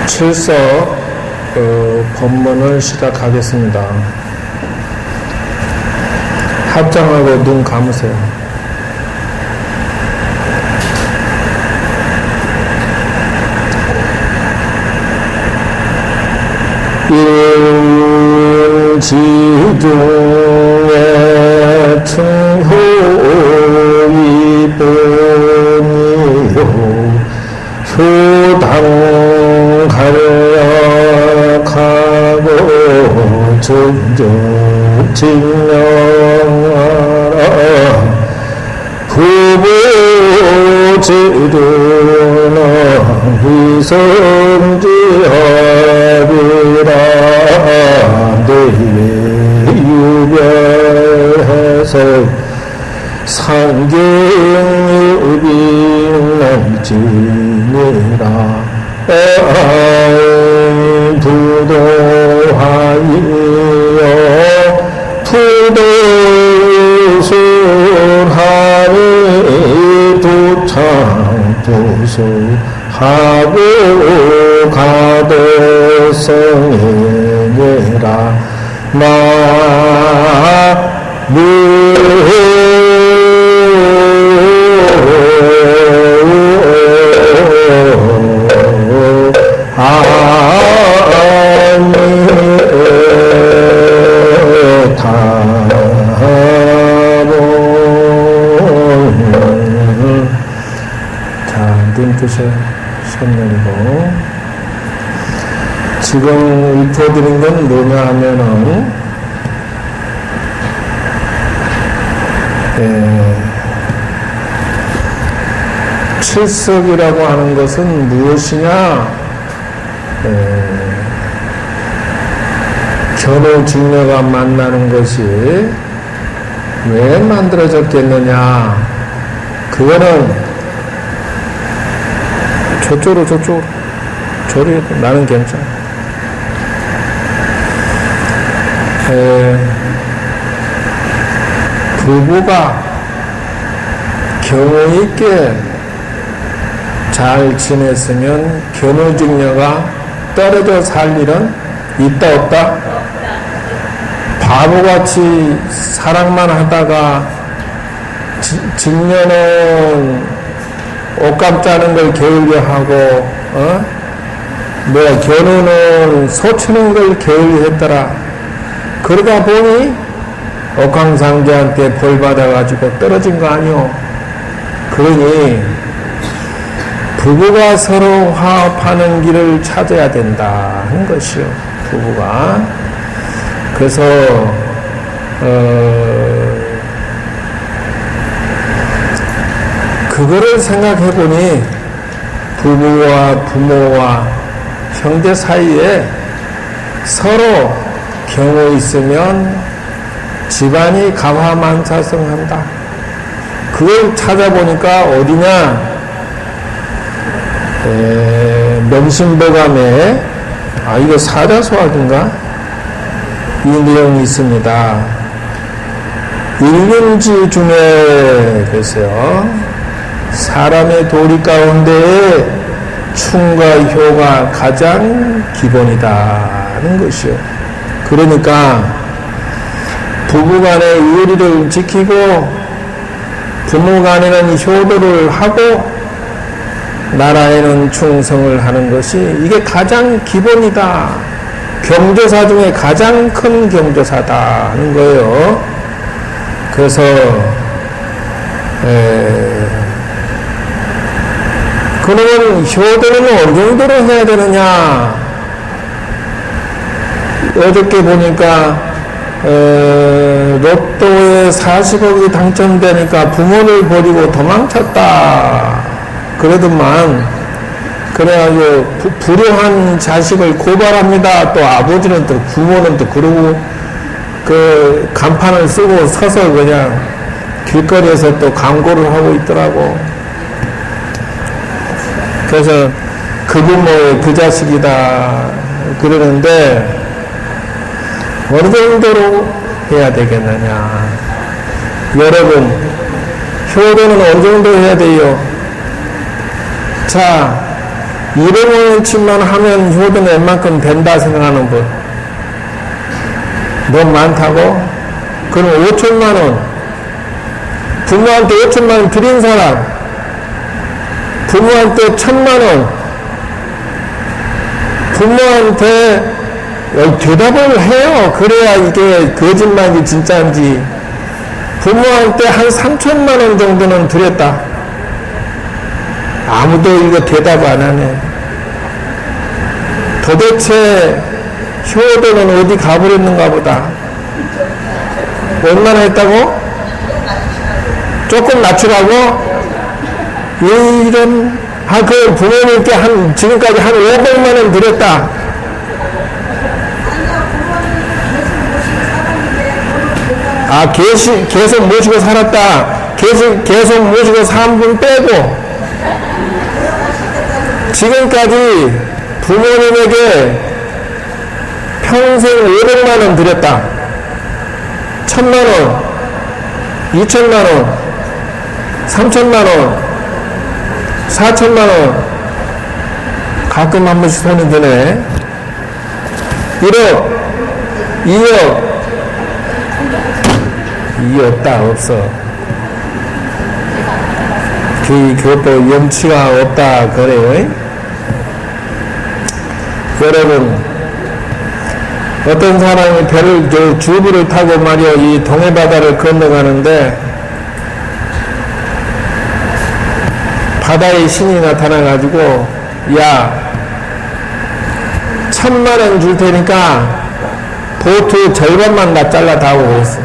7석 법문을 시작하겠습니다. 합장하고 눈 감으세요. 일지중에 충후이 본이요 효당 간략하고 정정직명하라 부부지르나 위성지합이라 내일에 유별해서 상경유빈날지니라 부도하이여 부도술하니 부창부수하고 가도성행이라 나무 눈 뜨세요. 손 내리고. 지금 읊어드린 건 뭐냐 하면은, 칠석이라고 하는 것은 무엇이냐? 견우직녀가 만나는 것이 왜 만들어졌겠느냐? 그거는 저쪽으로 저리 나는 괜찮아. 부부가 경우 있게 잘 지냈으면 견우직녀가 떨어져 살 일은 있다 없다? 바보같이 사랑만 하다가 직녀는 옷감 짜는 걸 게을리 하고, 견우는 소 치는 걸 게을리 했더라. 그러다 보니, 옥황상제한테 벌 받아가지고 떨어진 거 아니오. 그러니, 부부가 서로 화합하는 길을 찾아야 된다. 하는 것이요. 부부가. 그래서, 그거를 생각해 보니 부부와 부모와 형제 사이에 서로 경우 있으면 집안이 가화만사성한다. 그걸 찾아보니까 어디냐? 명심보감에 이거 사자소학인가? 이 내용이 있습니다. 일륜지 중에 글쎄요. 사람의 도리 가운데 충과 효가 가장 기본이다는 것이요. 그러니까 부부간의 의리를 지키고 부모간에는 효도를 하고 나라에는 충성을 하는 것이 이게 가장 기본이다. 경조사 중에 가장 큰 경조사다 하는 거예요. 그래서 그러면 효도는 어느 정도로 해야 되느냐? 어저께 보니까 로또에 40억이 당첨되니까 부모를 버리고 도망쳤다. 그러더만 그래가지고 불효한 자식을 고발합니다. 또 아버지는 또 부모는 또 그러고 그 간판을 쓰고 서서 그냥 길거리에서 또 광고를 하고 있더라고. 그래서 그 부모의 그 자식이다 그러는데 어느 정도로 해야 되겠느냐. 여러분, 효도는 어느 정도 해야 돼요? 자, 1억원어치만 하면 효도는 웬만큼 된다 생각하는 분 너무 많다고? 그럼 5천만원 부모한테 5천만원 드린 사람 부모한테 1,000만원 부모한테 대답을 해요. 그래야 이게 거짓말인지 진짜인지. 부모한테 한 3천만원 정도는 드렸다. 아무도 이거 대답 안 하네. 도대체 효도는 어디 가버렸는가 보다. 얼마나 했다고? 조금 낮추라고? 이런, 그 부모님께 지금까지 한 500만원 드렸다. 계속 모시고 살았다. 계속 모시고 산 분 빼고, 지금까지 부모님에게 평생 500만원 드렸다. 1,000만원, 2,000만원, 3,000만원, 4,000만원, 가끔 한 번씩 손이 드네. 1억, 2억, 2억 없다, 없어. 그것도 염치가 없다, 그래요. 여러분, 어떤 사람이 주부를 타고 말이요, 이 동해바다를 건너가는데, 바다의 신이 나타나가지고, 야, 1,000만원 줄 테니까, 보트 절반만 다 잘라다오 그랬어.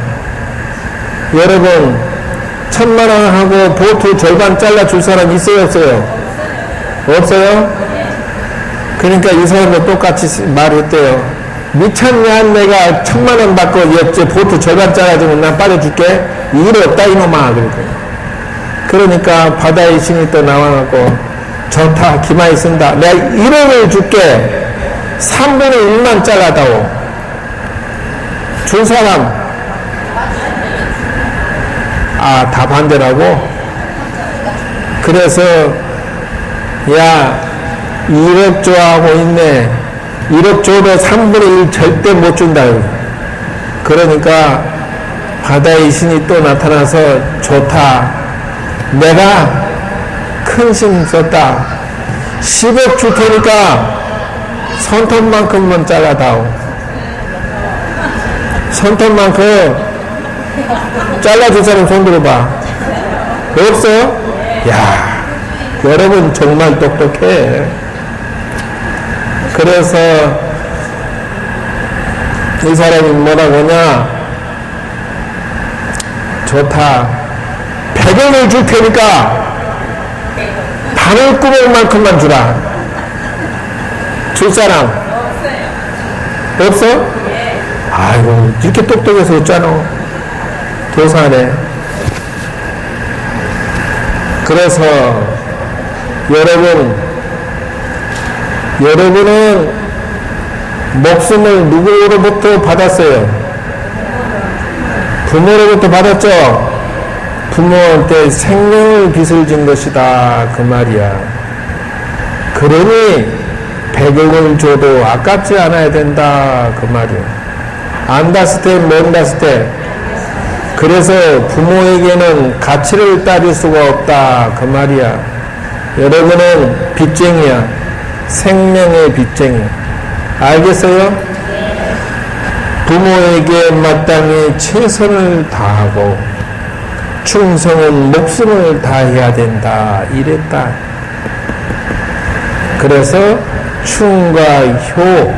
여러분, 1,000만원 하고 보트 절반 잘라줄 사람 있어요, 없어요? 없어요? 그러니까 이 사람도 똑같이 말했대요. 미쳤냐? 내가 1,000만원 받고 옆에 보트 절반 잘라주면 난 빠져줄게. 일 없다 이놈아. 그러니까 바다의 신이 또 나와갖고 좋다 기만이 쓴다. 내가 1억을 줄게. 3분의 1만 잘라다오. 줄 사람 다 반대라고? 그래서 야 1억 줘하고 있네. 1억 줘도 3분의 1 절대 못 준다. 그러니까 바다의 신이 또 나타나서 좋다. 내가 큰 힘 썼다. 10억 줄 테니까 손톱만큼만 잘라다오. 손톱만큼 잘라줄 사람 손 들어봐. 없어요? 야, 여러분 정말 똑똑해. 그래서 이 사람이 뭐라고 하냐? 좋다. 100원을 줄 테니까 바늘구멍만큼만 주라. 줄 사람? 없어? 아이고, 이렇게 똑똑해서 없잖아. 도사네. 그래서 여러분은 목숨을 누구로부터 받았어요? 부모로부터 받았죠? 부모한테 생명을 빚을 진 것이다 그 말이야. 그러니 100억을 줘도 아깝지 않아야 된다 그 말이야. 안다스 때 뭔다스 때. 그래서 부모에게는 가치를 따질 수가 없다 그 말이야. 여러분은 빚쟁이야. 생명의 빚쟁이. 알겠어요? 부모에게 마땅히 최선을 다하고 충성은 목숨을 다해야 된다 이랬다. 그래서 충과 효,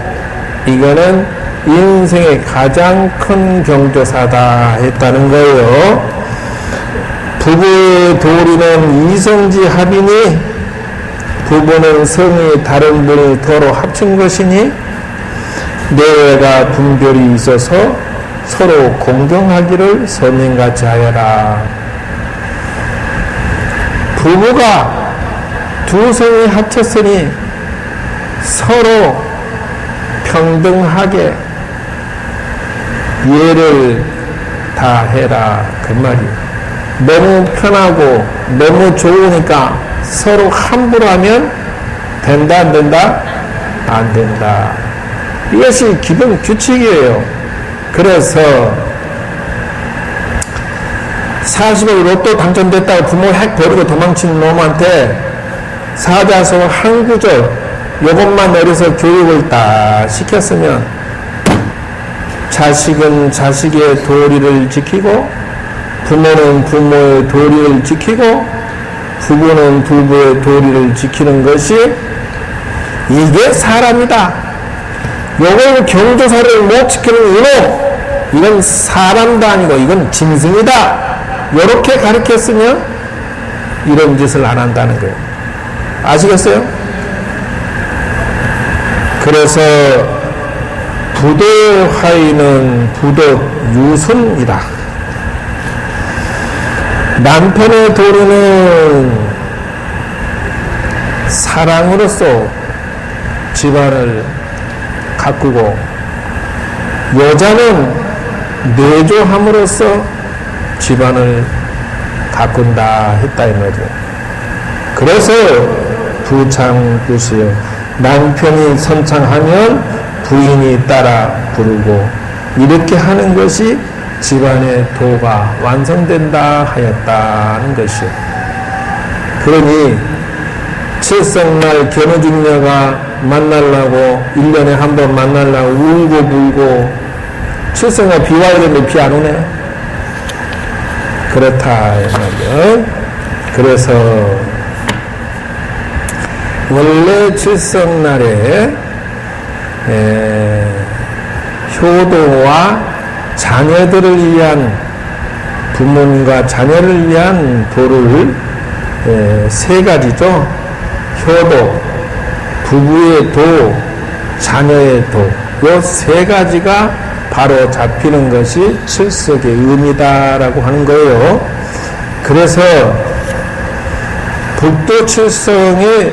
이거는 인생의 가장 큰 경조사다 했다는 거예요. 부부의 도리는 이성지 합이니 부부는 성이 다른 분이 더러 합친 것이니 내외가 분별이 있어서 서로 공경하기를 선행같이 하여라. 부부가 두 성이 합쳤으니 서로 평등하게 예를 다 해라 그 말이에요. 너무 편하고 너무 좋으니까 서로 함부로 하면 된다, 안 된다? 안 된다. 이것이 기본 규칙이에요. 그래서 40억 로또 당첨됐다고 부모 핵 버리고 도망치는 놈한테 사자성어 한 구절 요것만 내려서 교육을 딱 시켰으면 자식은 자식의 도리를 지키고 부모는 부모의 도리를 지키고 부부는 부부의 도리를 지키는 것이 이게 사람이다. 요걸 경조사를 못 지키는 이놈, 이건 사람도 아니고 이건 짐승이다. 요렇게 가르쳤으면 이런 짓을 안 한다는 거예요. 아시겠어요? 그래서 부도화이는 부도유순이다. 남편의 도리는 사랑으로서 집안을 가꾸고 여자는 내조함으로써 집안을 가꾼다 했다 이 말이죠. 그래서 부창구시요. 남편이 선창하면 부인이 따라 부르고 이렇게 하는 것이 집안의 도가 완성된다 하였다는 것이요. 그러니 칠성날 견우직녀가 만나려고 1년에 한 번 만나려고 울고 불고 칠성날 비 와야 되는데 비 안 오네. 그렇다 말이요. 그래서 원래 칠성날에 효도와 자녀들을 위한 부모님과 자녀를 위한 도를 세 가지죠. 효도, 부부의 도, 자녀의 도, 요 세 가지가 바로 잡히는 것이 칠석의 의미다라고 하는 거예요. 그래서 북도 칠성의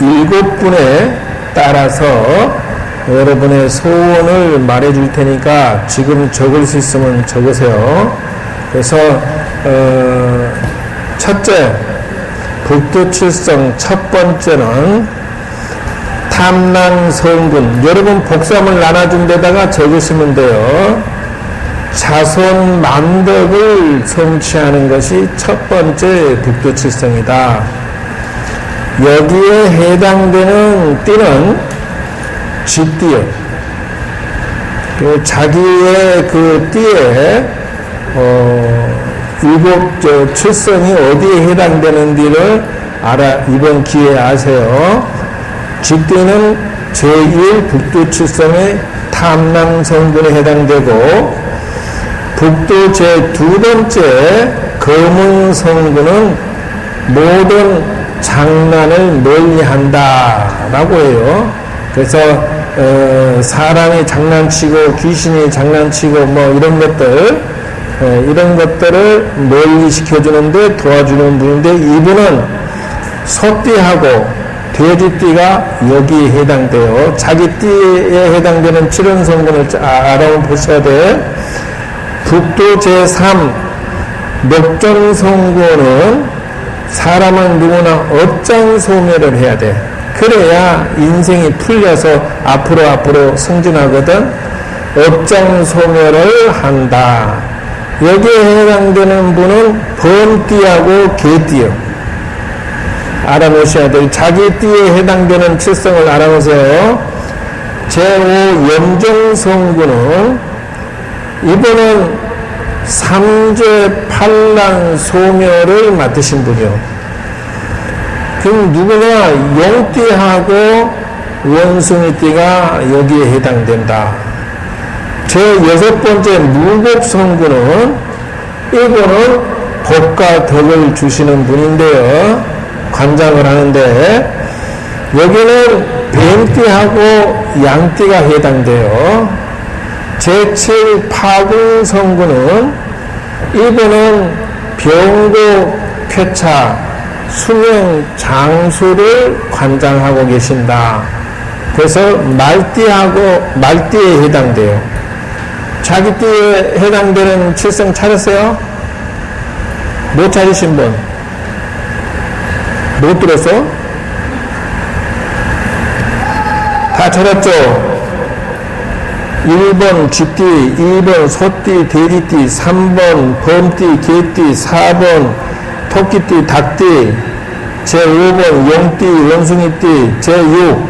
7분에 따라서 여러분의 소원을 말해 줄 테니까 지금 적을 수 있으면 적으세요. 그래서 첫째, 북도 칠성 첫 번째는 탐난성군. 여러분 복삼을 나눠준 데다가 적으시면 돼요. 자손 만덕을 성취하는 것이 첫 번째 북도 칠성이다. 여기에 해당되는 띠는 쥐띠요. 자기의 그 띠에 일곱 칠성이 어디에 해당되는지를 이번 기회에 아세요. 쥐띠는 제1 북도 칠성의 탐낭성군에 해당되고 북도 제2 번째 검은성군은 모든 장난을 멀리한다 라고 해요. 그래서 사람이 장난치고 귀신이 장난치고 뭐 이런 것들을 멀리 시켜주는데 도와주는 분인데 이분은 소띠하고 돼지띠가 여기에 해당돼요. 자기 띠에 해당되는 칠원성군을 알아보셔야 돼. 북도 제3 목전성군은 사람은 누구나 업장소멸을 해야 돼. 그래야 인생이 풀려서 앞으로 승진하거든. 업장소멸을 한다. 여기에 해당되는 분은 범띠하고 개띠요. 알아보셔야 돼요. 자기 띠에 해당되는 칠성을 알아보세요. 제5 염정성군은 이분은 삼재 팔랑 소멸을 맡으신 분이요. 그럼 누구나 용띠하고 원숭이띠가 여기에 해당된다. 제6번째 무곡성군은 이분은 복과 덕을 주시는 분인데요. 관장을 하는데 여기는 뱀띠하고 양띠가 해당돼요. 제7 파궁성군은 이분은 병고 쾌차 수명 장수를 관장하고 계신다. 그래서 말띠에 해당돼요. 자기 띠에 해당되는 칠성 찾았어요? 못 찾으신 분? 못 들었어? 찾았죠? 1번 쥐띠, 2번 소띠, 돼지띠, 3번 범띠, 개띠, 4번 토끼띠, 닭띠, 제5번 용띠, 원숭이띠, 제6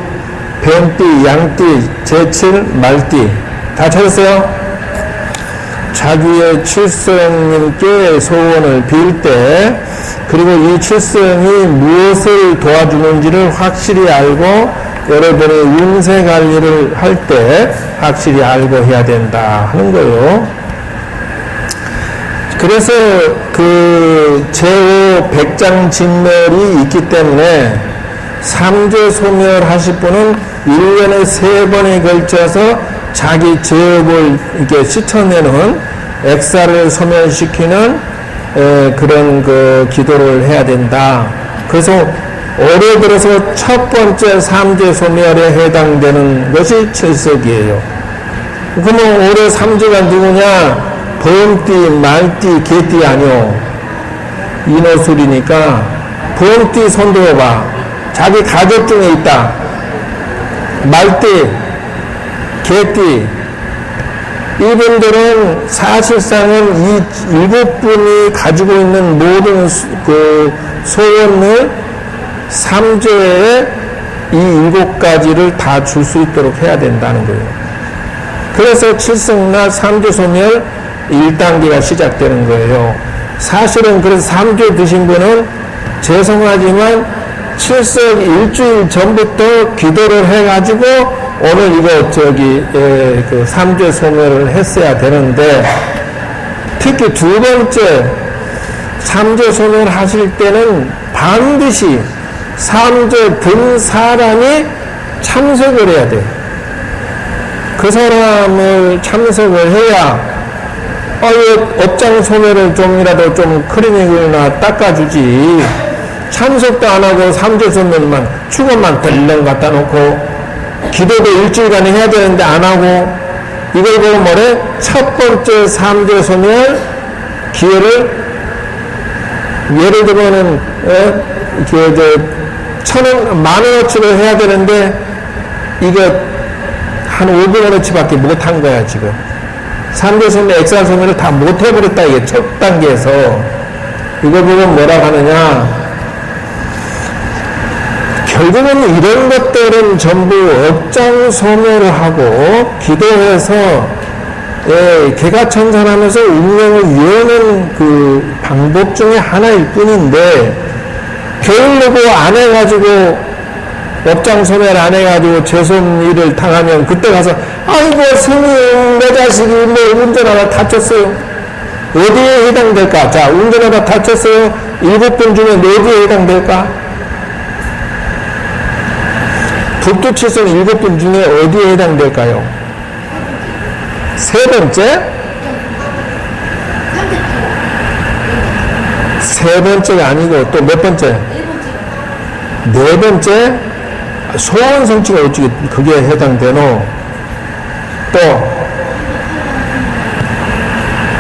뱀띠, 양띠, 제7 말띠. 다 찾았어요? 자기의 칠성님께 소원을 빌 때, 그리고 이 칠성이 무엇을 도와주는지를 확실히 알고 여러분의 운세 관리를 할 때 확실히 알고 해야 된다 하는 거예요. 그래서 그 제5 백장진멸이 있기 때문에 삼재소멸 하실 분은 1년에 3번에 걸쳐서 자기 제업을 이렇게 씻어내는 액사를 소멸시키는 그런 그 기도를 해야 된다. 그래서 올해 들어서 첫 번째 삼재소멸에 해당되는 것이 칠석이에요. 그러면 올해 삼재가 누구냐? 범띠, 말띠, 개띠 아니요. 인호술이니까 범띠 손 들어봐. 자기 가족 중에 있다. 말띠, 개띠. 이분들은 사실상은 이 7분이 가지고 있는 모든 그 소원을 삼재에 이 7가지를 다 줄 수 있도록 해야 된다는 거예요. 그래서 칠성날 삼재소멸 1단계가 시작되는 거예요. 사실은 그래서 삼재 드신 분은 죄송하지만 칠석 일주일 전부터 기도를 해가지고 오늘 이거 그 삼재 소멸을 했어야 되는데, 특히 두 번째 삼재 소멸 하실 때는 반드시 삼재 든 사람이 참석을 해야 돼요. 그 사람을 참석을 해야 업장 소멸을 좀이라도 좀 클리닉이나 닦아주지. 참석도 안 하고 삼재 소멸만 축원만 덜렁 갖다 놓고 기도도 일주일간에 해야 되는데 안 하고, 이걸 보고 뭐래? 첫 번째 삼재 소멸 기회를, 예를 들면은 10,000원어치를 해야 되는데 이거 한 500원어치밖에 못한 거야 지금. 삼재 소멸, 액사 소멸을 다 못해버렸다, 이게 첫 단계에서. 이걸 보면 뭐라고 하느냐? 결국은 이런 것들은 전부 업장 소멸을 하고 기도해서 개가천선하면서 운명을 이어는 그 방법 중에 하나일 뿐인데, 게으르고 안 해가지고 업장 소멸 안 해가지고 죄송 일을 당하면 그때 가서 아이고 스님 내 자식이 뭐 운전하다 다쳤어요. 어디에 해당될까? 자, 운전하다 다쳤어요. 7분 중에 어디에 해당될까? 북두칠성 7분 중에 어디에 해당될까요? 세 번째? 세 번째가 아니고 또 몇 번째? 네 번째? 소원 성취가 어떻게 그게 해당되노? 또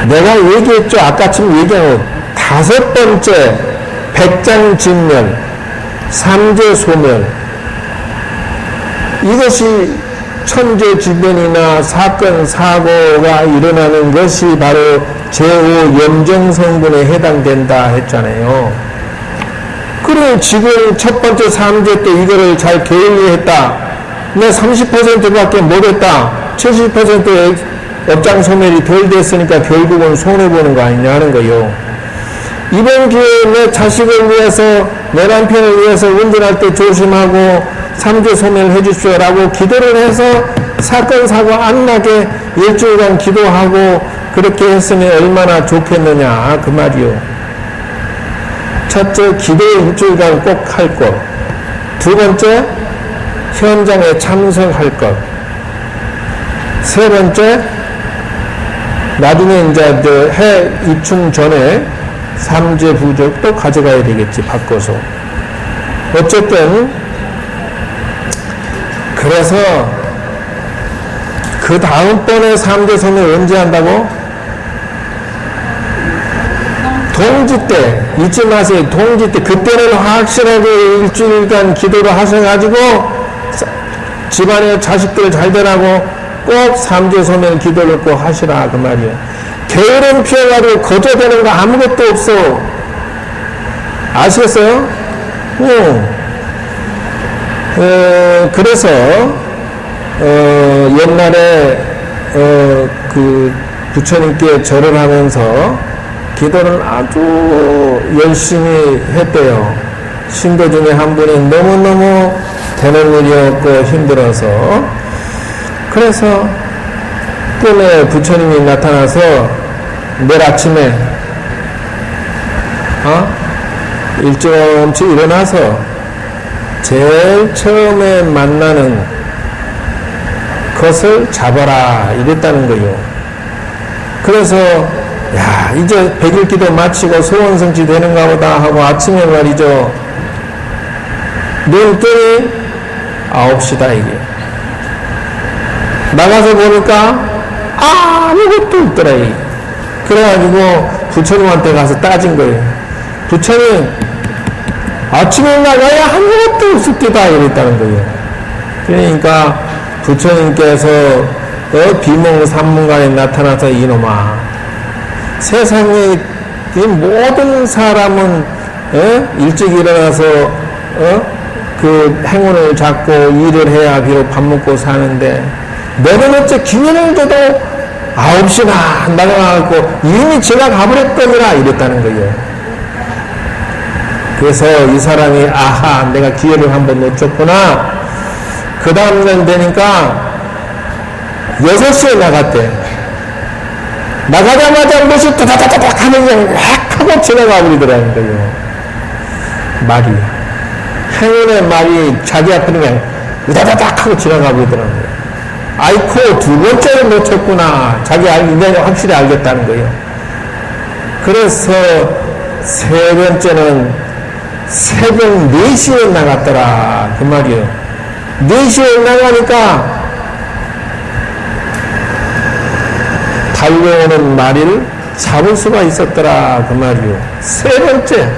내가 얘기했죠. 아까쯤 얘기한 5번째 백장진멸, 삼재소멸. 이것이 천재지변이나 사건, 사고가 일어나는 것이 바로 제5 염정성분에 해당된다 했잖아요. 그래, 지금 첫 번째 삼재 때 이거를 잘 게을리했다. 내 30%밖에 못했다. 70%의 업장 소멸이 덜 됐으니까 결국은 손해보는 거 아니냐는 거예요. 이번 기회에 내 자식을 위해서, 내 남편을 위해서 운전할 때 조심하고 삼재 소멸 해주십시오 라고 기도를 해서 사건 사고 안 나게 일주일간 기도하고 그렇게 했으면 얼마나 좋겠느냐 그 말이요. 첫째, 기도 일주일간 꼭 할 것. 두 번째, 현장에 참석할 것. 세 번째, 나중에 이제 해 입춘 전에 삼재 부적도 가져가야 되겠지, 바꿔서. 어쨌든 그래서 그 다음번에 삼재 소멸 언제 한다고? 동지 때, 잊지 마세요. 동지 때. 그때는 확실하게 일주일간 기도를 하셔가지고 집안에 자식들 잘 되라고 꼭 삼재소멸 기도를 꼭 하시라 그 말이에요. 게으름 피워가지고 거저되는 거 아무것도 없어. 아시겠어요? 그래서 옛날에 그 부처님께 절을 하면서 기도를 아주 열심히 했대요. 신도 중에 한 분이 너무너무 되는 일이 없고 힘들어서, 그래서 꿈에 부처님이 나타나서 내일 아침에 일찍 일어나서 제일 처음에 만나는 것을 잡아라 이랬다는 거예요. 그래서 야 이제 백일기도 마치고 소원성취 되는가 보다 하고 아침에 말이죠, 눈 뜨니 9시다 이게. 나가서 보니까 아무것도 없더라 이게. 그래가지고 부처님한테 가서 따진 거예요. 부처님, 아침에 나가야 아무것도 없을 때다 이랬다는 거예요. 그러니까 부처님께서 비몽사문간에 나타나서 이놈아, 세상에 이 모든 사람은 일찍 일어나서 그 행운을 잡고 일을 해야 비록 밥 먹고 사는데 너는 어째 기회를 줘도 9시나 나가갖고 이미 제가 가버렸더니라 이랬다는 거예요. 그래서 이 사람이 아하 내가 기회를 한번 놓쳤구나. 그 다음날 되니까 6시에 나갔대. 나가자마자 무엇이 따다다닥 하면 그냥 획 하고 지나가 버리더라는 거예요. 말이. 행운의 말이 자기 앞에는 그냥 우다다닥 하고 지나가 버리더라는 거예요. 아이코, 2번째를 놓쳤구나. 자기 이제 확실히 알겠다는 거예요. 그래서 3번째는 새벽 4시에 나갔더라. 그 말이에요. 4시에 나가니까 달려오는 말을 잡을 수가 있었더라. 그 말이요. 3번째.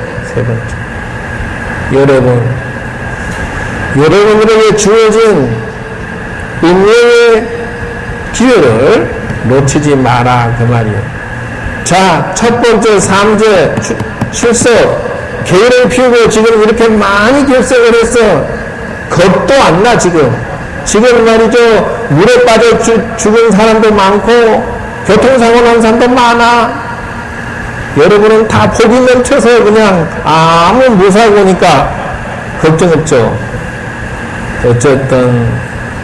여러분에게 주어진 운명의 기회를 놓치지 마라. 그 말이에요. 자, 첫 번째 삼재 출석. 게으를 피우고 지금 이렇게 많이 결석을 했어. 겁도 안 나, 지금. 지금 말이죠. 물에 빠져 죽은 사람도 많고, 교통사고 난 사람도 많아. 여러분은 다 복이 넘쳐서 그냥 아무 무사고니까 걱정 없죠. 어쨌든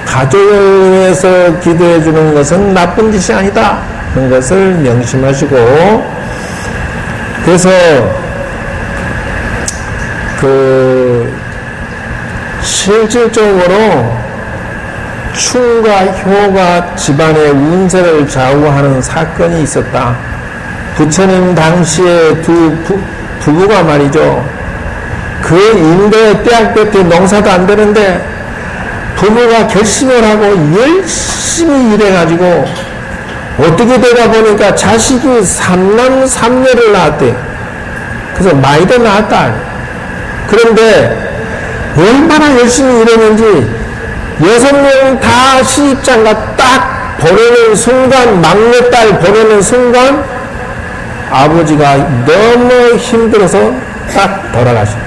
가족을 위해서 기도해 주는 것은 나쁜 짓이 아니다. 그런 것을 명심하시고, 그래서 실질적으로 충과 효가 집안의 운세를 좌우하는 사건이 있었다. 부처님 당시에 두 부부가 말이죠. 그 인도의 빼앗길 때 농사도 안 되는데 부부가 결심을 하고 열심히 일해가지고 어떻게 되다 보니까 자식이 3남 3녀를 낳았대. 그래서 많이도 낳았다. 그런데 얼마나 열심히 일했는지 6명 다 시집장가 딱 보내는 순간, 막내딸 보내는 순간 아버지가 너무 힘들어서 딱 돌아가셔.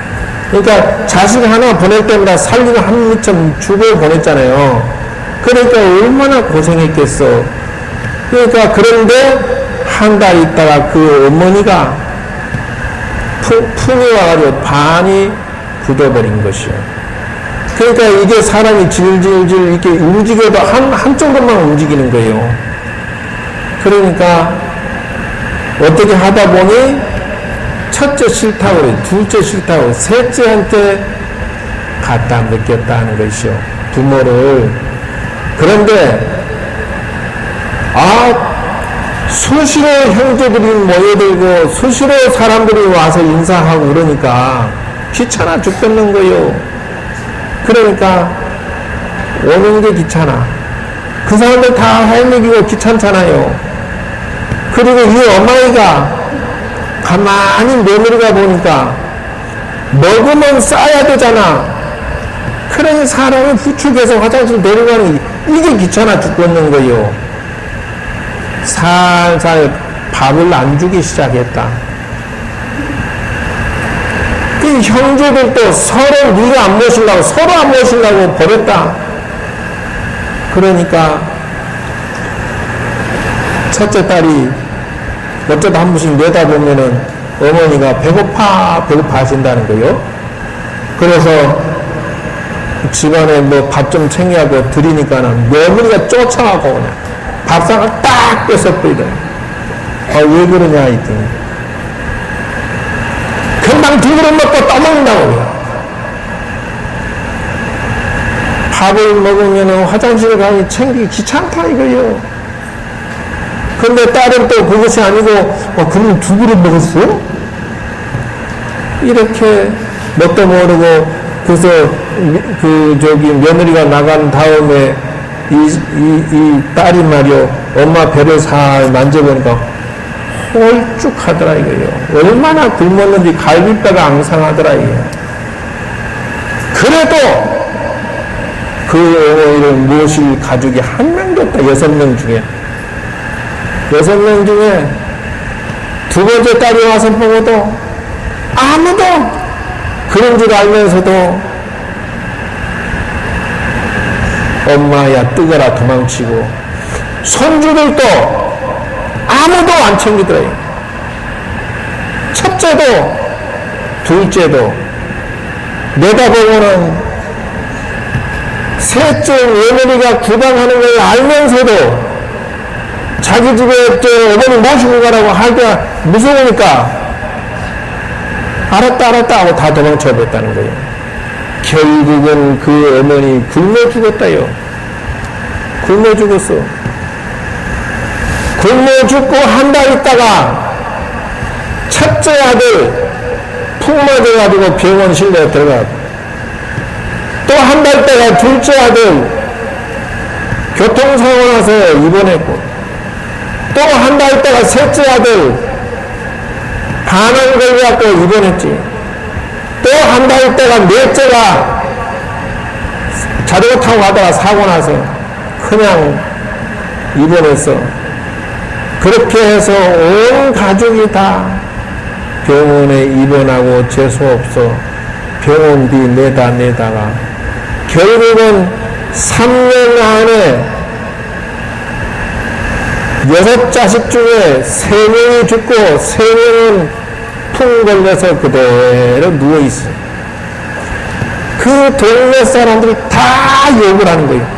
그러니까 자식 하나 보낼 때마다 살리고 한 미점 주고 보냈잖아요. 그러니까 얼마나 고생했겠어. 그러니까 그런데 한 달 있다가 그 어머니가 풍이 와가지고 반이 굳어버린 것이요. 그러니까 이게 사람이 질질질 이렇게 움직여도 한쪽으로만 움직이는 거예요. 그러니까 어떻게 하다 보니 첫째 싫다고 그래, 둘째 싫다고, 셋째한테 갖다 맡겼다는 것이요. 부모를. 그런데 수시로 형제들이 모여들고 수시로 사람들이 와서 인사하고 그러니까 귀찮아 죽겠는 거요. 그러니까 오는 게 귀찮아. 그 사람들 다 헤매기고 귀찮잖아요. 그리고 이 어머니가 가만히 며느리가 보니까 먹으면 싸야 되잖아. 그래 그러니 사람이 부축해서 화장실 데려가는 이게 귀찮아 죽겠는 거요. 살살 밥을 안 주기 시작했다. 그 형제들도 서로 네가 안 모시려고 서로 안 모시려고 버렸다. 그러니까 첫째 딸이 어쩌다 한 번씩 내다보면은 어머니가 배고파 하신다는 거요. 그래서 집안에 뭐 밥 좀 챙겨하고 드리니까는 며느리가 쫓아가고 그냥 밥상을 딱 뺏어버리더니 왜 그러냐 했더니 금방 두 그릇 먹고 떠먹는다고. 밥을 먹으면 화장실 가니 챙기기 귀찮다 이거요. 근데 딸은 또 그것이 아니고 그럼 두 그릇 먹었어? 이렇게 뭣도 모르고 그래서 며느리가 나간 다음에 이 딸이 말이요 엄마 배를 살 만져보니까 홀쭉하더라 이거요. 얼마나 굶었는지 갈비뼈가 앙상하더라 이거요. 그래도 그 어머니를 모실 가족이 한 명도 없다. 6명 중에 6명 중에 두 번째 딸이 와서 보고도 아무도 그런 줄 알면서도 엄마야 뜨거라 도망치고 손주들도 아무도 안 챙기더래요. 첫째도 둘째도 내다보고는 셋째 며느리가 구당하는 걸 알면서도 자기 집에 어머니 모시고 가라고 하기가 무서우니까 알았다 하고 다 도망쳐 버렸다는 거예요. 결국은 그 어머니 굶어 죽었다요. 굶어 죽었어. 굶어 죽고 한 달 있다가 첫째 아들 푹 맞아가지고 병원 실내에 들어가고 또 한 달 있다가 둘째 아들 교통사고 나서 입원했고 또 한 달 있다가 셋째 아들 반항 걸려갖고 입원했지. 또 한 달 있다가 넷째가 자전거 타고 가다가 사고 나서 그냥 입원했어. 그렇게 해서 온 가족이 다 병원에 입원하고 재수없어 병원비 내다가 결국은 3년 안에 6자식 중에 3명이 죽고 3명은 풍 걸려서 그대로 누워있어. 그 동네 사람들이 다 욕을 하는 거예요.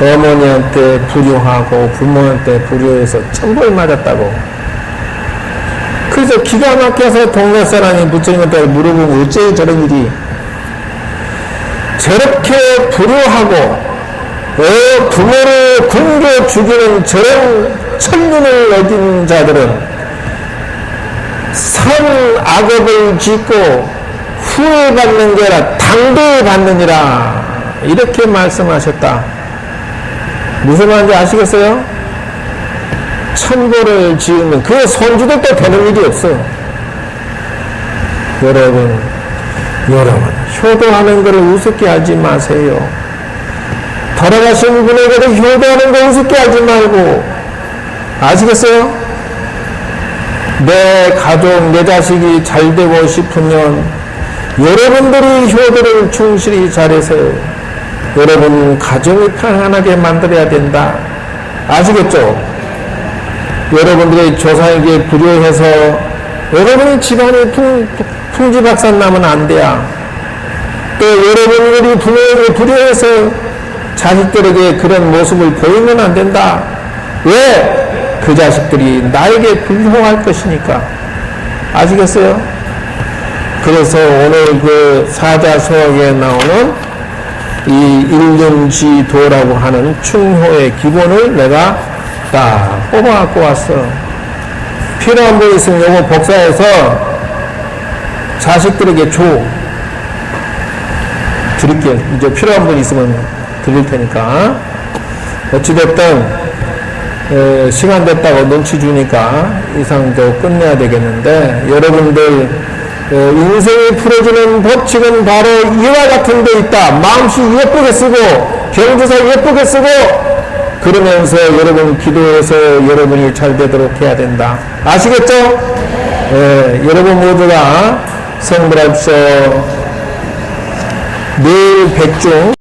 어머니한테 불효하고 부모한테 불효해서 천벌 맞았다고. 그래서 기가 막혀서 동네 사람이 부처님한테 물어보면 어째 저런 일이 저렇게 불효하고 부모를 굶겨 죽이는 저런 천륜을 얻은 자들은 선악업을 짓고 후회받는 게 아니라 당대받느니라 이렇게 말씀하셨다. 무슨 말인지 아시겠어요? 천벌을 지으면 그 손주들도 되는 일이 없어. 여러분 효도하는 것을 우습게 하지 마세요. 돌아가신 분에게도 효도하는 거 우습게 하지 말고. 아시겠어요? 내 가족, 내 자식이 잘 되고 싶으면 여러분들이 효도를 충실히 잘해서 여러분 가정이 평안하게 만들어야 된다. 아시겠죠? 여러분들의 조상에게 불효해서 여러분의 집안이 풍지박산 나면 안 돼야. 또 여러분들이 부모에게 불효해서 자식들에게 그런 모습을 보이면 안 된다. 왜? 그 자식들이 나에게 불효할 것이니까. 아시겠어요? 그래서 오늘 그 사자서학에 나오는 이 일륜지도라고 하는 충효의 기본을 내가 딱 뽑아갖고 왔어. 필요한 분 있으면 요거 복사해서 자식들에게 줘. 드릴게요. 이제 필요한 분 있으면 드릴 테니까. 어찌됐든 시간 됐다고 눈치 주니까 이상 좀 끝내야 되겠는데, 여러분들 인생이 풀어주는 법칙은 바로 이와 같은 데 있다. 마음씨 예쁘게 쓰고 경주사 예쁘게 쓰고 그러면서 여러분 기도해서 여러분이 잘 되도록 해야 된다. 아시겠죠? 여러분 모두가 성불합시오. 내일 백중